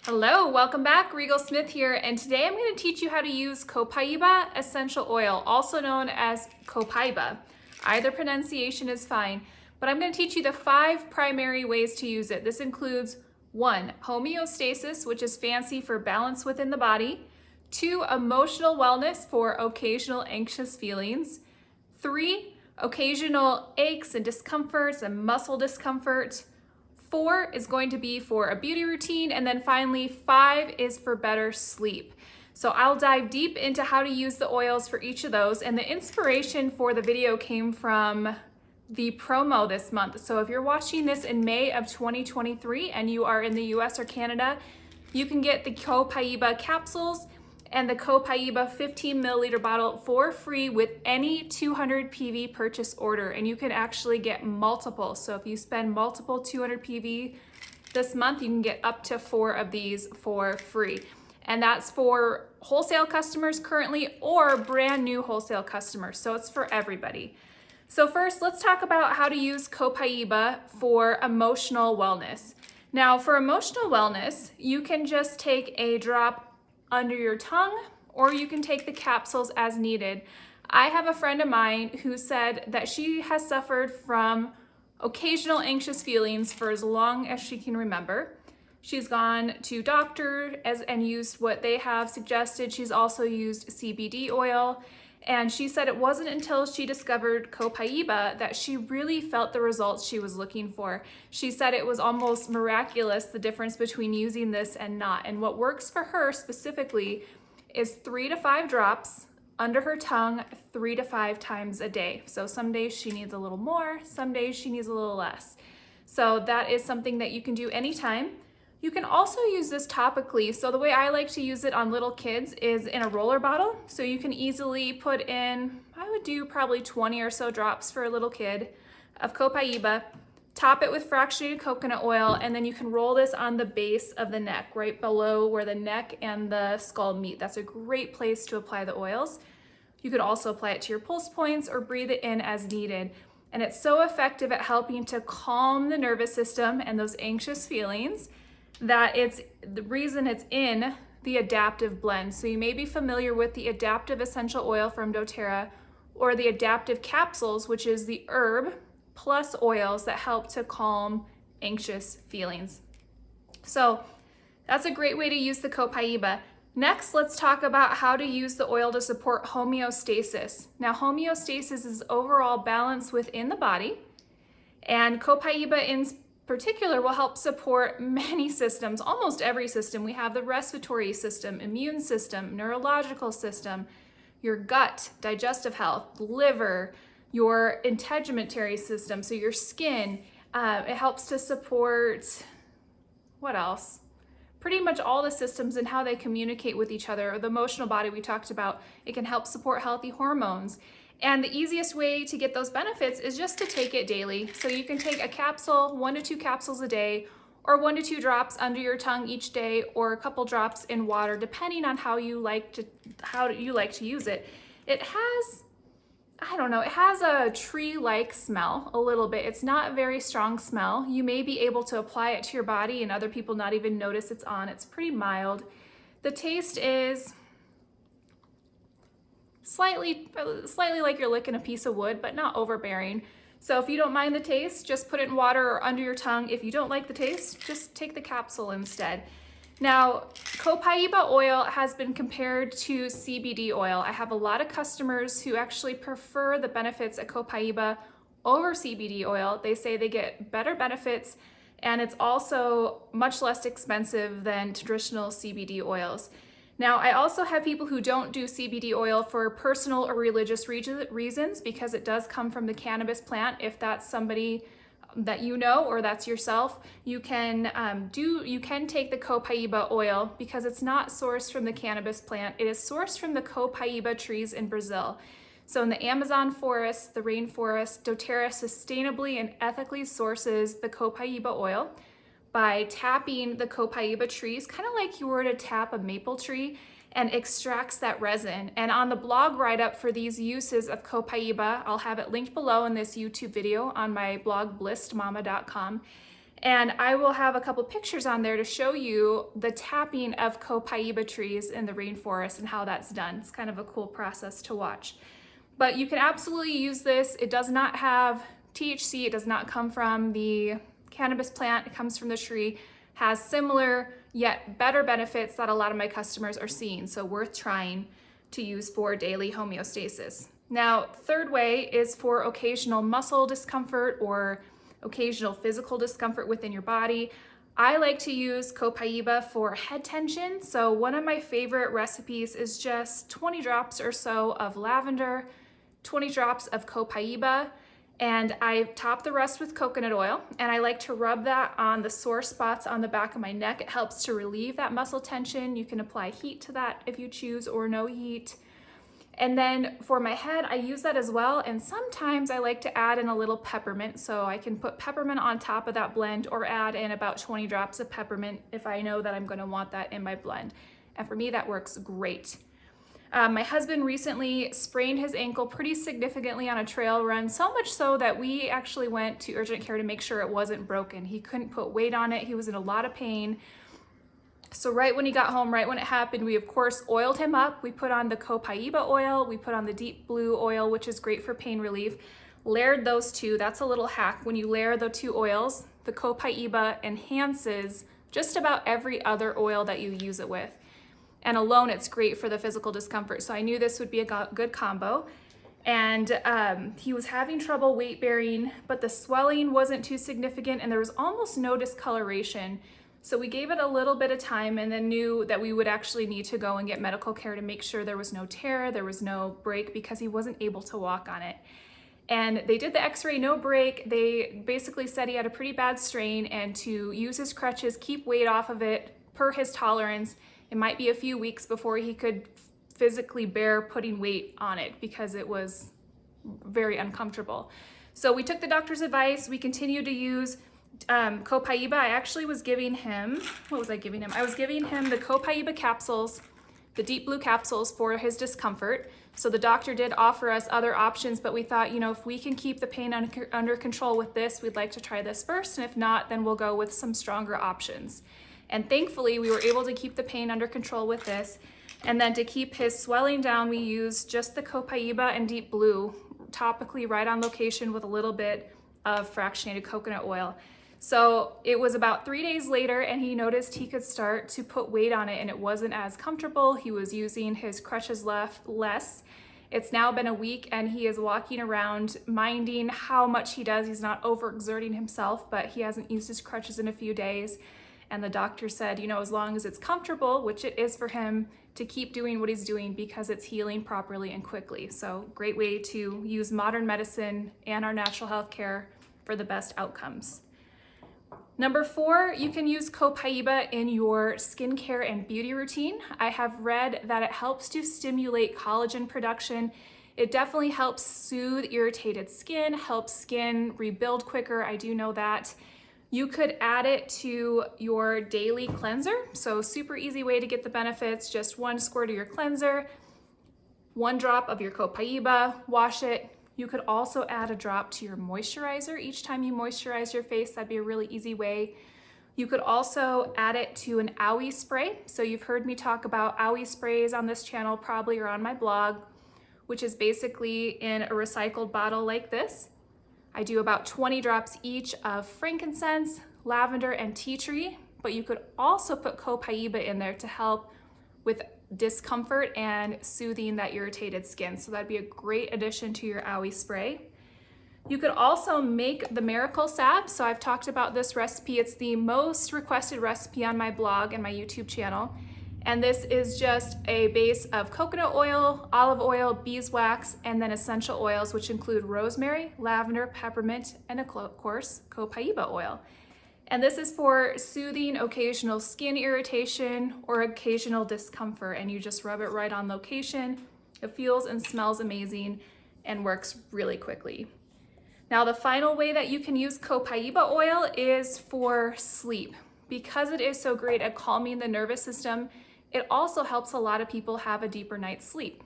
Hello, welcome back. Rigel Smith here, and today I'm going to teach you how to use Copaiba essential oil, also known as Copaiba. Either pronunciation is fine, but I'm going to teach you the 5 primary ways to use it. This includes 1. Homeostasis, which is fancy for balance within the body. 2. Emotional wellness for occasional anxious feelings. 3. Occasional aches and discomforts and muscle discomfort. 4 is going to be for a beauty routine, and then finally 5 is for better sleep. So I'll dive deep into how to use the oils for each of those, and the inspiration for the video came from the promo this month. So if you're watching this in May of 2023 and you are in the US or Canada, you can get the Copaiba capsules and the Copaiba 15 milliliter bottle for free with any 200 PV purchase order, and you can actually get multiple. So if you spend multiple 200 PV this month, you can get up to 4 of these for free. And that's for wholesale customers currently or brand new wholesale customers. So it's for everybody. So first, let's talk about how to use Copaiba for emotional wellness. Now, for emotional wellness, you can just take a drop under your tongue, or you can take the capsules as needed. I have a friend of mine who said that she has suffered from occasional anxious feelings for as long as she can remember. She's gone to doctor and used what they have suggested. She's also used CBD oil, and she said it wasn't until she discovered Copaiba that she really felt the results she was looking for. She said it was almost miraculous, the difference between using this and not. And what works for her specifically is 3 to 5 drops under her tongue 3 to 5 times a day. So some days she needs a little more, some days she needs a little less. So that is something that you can do anytime. You can also use this topically. So the way I like to use it on little kids is in a roller bottle. So you can easily put in, I would do probably 20 or so drops for a little kid of Copaiba, top it with fractionated coconut oil, and then you can roll this on the base of the neck, right below where the neck and the skull meet. That's a great place to apply the oils. You could also apply it to your pulse points or breathe it in as needed. And it's so effective at helping to calm the nervous system and those anxious feelings that it's the reason it's in the adaptive blend. So you may be familiar with the adaptive essential oil from doTERRA or the adaptive capsules, which is the herb plus oils that help to calm anxious feelings. So that's a great way to use the Copaiba. Next, let's talk about how to use the oil to support homeostasis. Now, homeostasis is overall balance within the body, and Copaiba in particular will help support many systems, almost every system. We have the respiratory system, immune system, neurological system, your gut, digestive health, liver, your integumentary system, so your skin. It helps to support, what else? Pretty much all the systems and how they communicate with each other. The emotional body we talked about, it can help support healthy hormones. And the easiest way to get those benefits is just to take it daily. So you can take a capsule, 1 to 2 capsules a day, or 1 to 2 drops under your tongue each day, or a couple drops in water, depending on how you like to use it. It has, I don't know, it has a tree-like smell a little bit. It's not a very strong smell. You may be able to apply it to your body and other people not even notice it's on. It's pretty mild. The taste is slightly like you're licking a piece of wood, but not overbearing. So if you don't mind the taste, just put it in water or under your tongue. If you don't like the taste, just take the capsule instead. Now, Copaiba oil has been compared to CBD oil. I have a lot of customers who actually prefer the benefits of Copaiba over CBD oil. They say they get better benefits, and it's also much less expensive than traditional CBD oils. Now, I also have people who don't do CBD oil for personal or religious reasons because it does come from the cannabis plant. If that's somebody that you know or that's yourself, you can take the Copaiba oil because it's not sourced from the cannabis plant. It is sourced from the Copaiba trees in Brazil. So in the Amazon forest, the rainforest, doTERRA sustainably and ethically sources the Copaiba oil by tapping the Copaiba trees, kind of like you were to tap a maple tree, and extracts that resin. And on the blog write-up for these uses of Copaiba, I'll have it linked below in this YouTube video on my blog, blistmama.com. And I will have a couple pictures on there to show you the tapping of Copaiba trees in the rainforest and how that's done. It's kind of a cool process to watch. But you can absolutely use this. It does not have THC. It does not come from the cannabis plant. It comes from the tree. Has similar yet better benefits that a lot of my customers are seeing. So worth trying to use for daily homeostasis. Now, third way is for occasional muscle discomfort or occasional physical discomfort within your body. I like to use Copaiba for head tension. So one of my favorite recipes is just 20 drops or so of lavender, 20 drops of Copaiba, and I top the rest with coconut oil, and I like to rub that on the sore spots on the back of my neck. It helps to relieve that muscle tension. You can apply heat to that if you choose, or no heat. And then for my head, I use that as well, and sometimes I like to add in a little peppermint, so I can put peppermint on top of that blend or add in about 20 drops of peppermint if I know that I'm going to want that in my blend. And for me, that works great. My husband recently sprained his ankle pretty significantly on a trail run, so much so that we actually went to urgent care to make sure it wasn't broken. He couldn't put weight on it. He was in a lot of pain. So right when he got home, right when it happened, we of course oiled him up. We put on the Copaiba oil, we put on the deep blue oil, which is great for pain relief. Layered those two. That's a little hack. When you layer the two oils, the Copaiba enhances just about every other oil that you use it with. And alone, it's great for the physical discomfort. So I knew this would be a good combo. And he was having trouble weight bearing, but the swelling wasn't too significant and there was almost no discoloration. So we gave it a little bit of time and then knew that we would actually need to go and get medical care to make sure there was no tear, there was no break, because he wasn't able to walk on it. And they did the x-ray, no break. They basically said he had a pretty bad strain, and to use his crutches, keep weight off of it per his tolerance. It might be a few weeks before he could physically bear putting weight on it because it was very uncomfortable. So we took the doctor's advice. We continued to use Copaiba. I actually was giving him, what was I giving him? I was giving him the Copaiba capsules, the deep blue capsules for his discomfort. So the doctor did offer us other options, but we thought, you know, if we can keep the pain under control with this, we'd like to try this first. And if not, then we'll go with some stronger options. And thankfully, we were able to keep the pain under control with this. And then to keep his swelling down, we used just the Copaiba and deep blue topically right on location with a little bit of fractionated coconut oil. So it was about 3 days later and he noticed he could start to put weight on it and it wasn't as comfortable. He was using his crutches less. It's now been a week and he is walking around minding how much he does. He's not overexerting himself, but he hasn't used his crutches in a few days. And the doctor said, you know, as long as it's comfortable, which it is for him, to keep doing what he's doing because it's healing properly and quickly. So great way to use modern medicine and our natural health care for the best outcomes. Number 4, you can use Copaiba in your skincare and beauty routine. I have read that it helps to stimulate collagen production. It definitely helps soothe irritated skin, helps skin rebuild quicker. I do know that. You could add it to your daily cleanser. So super easy way to get the benefits. Just 1 squirt of your cleanser, 1 drop of your Copaiba, wash it. You could also add a drop to your moisturizer each time you moisturize your face. That'd be a really easy way. You could also add it to an owie spray. So you've heard me talk about owie sprays on this channel probably or on my blog, which is basically in a recycled bottle like this. I do about 20 drops each of frankincense, lavender, and tea tree, but you could also put Copaiba in there to help with discomfort and soothing that irritated skin. So that'd be a great addition to your owie spray. You could also make the miracle salve. So I've talked about this recipe. It's the most requested recipe on my blog and my YouTube channel. And this is just a base of coconut oil, olive oil, beeswax, and then essential oils, which include rosemary, lavender, peppermint, and of course, Copaiba oil. And this is for soothing occasional skin irritation or occasional discomfort. And you just rub it right on location. It feels and smells amazing and works really quickly. Now, the final way that you can use Copaiba oil is for sleep. Because it is so great at calming the nervous system, it also helps a lot of people have a deeper night's sleep.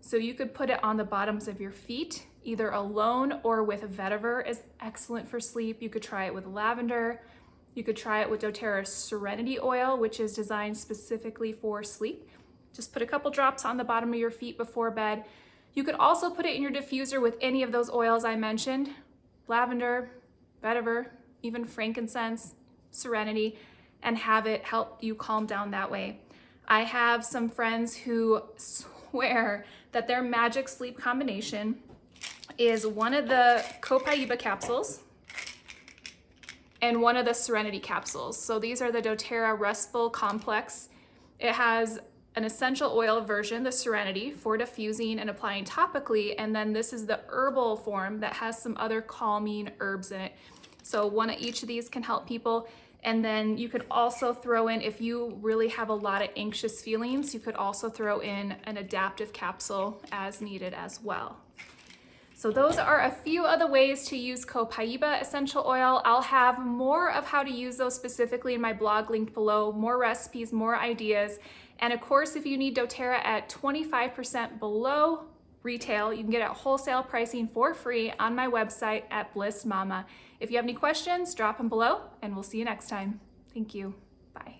So you could put it on the bottoms of your feet, either alone or with vetiver is excellent for sleep. You could try it with lavender, You could try it with doTERRA Serenity Oil, which is designed specifically for sleep. Just put a couple drops on the bottom of your feet before bed. You could also put it in your diffuser with any of those oils I mentioned: lavender, vetiver, even frankincense, serenity, and have it help you calm down that way. I have some friends who swear that their magic sleep combination is one of the Copaiba capsules and one of the Serenity capsules. So these are the doTERRA Restful Complex. It has an essential oil version, the Serenity, for diffusing and applying topically, and then this is the herbal form that has some other calming herbs in it. So one of each of these can help people. And then you could also throw in, if you really have a lot of anxious feelings, you could also throw in an adaptive capsule as needed as well. So those are a few of the ways to use Copaiba essential oil. I'll have more of how to use those specifically in my blog linked below, more recipes, more ideas. And of course, if you need doTERRA at 25% below retail, you can get it at wholesale pricing for free on my website at Bliss Mama. If you have any questions, drop them below and we'll see you next time. Thank you. Bye.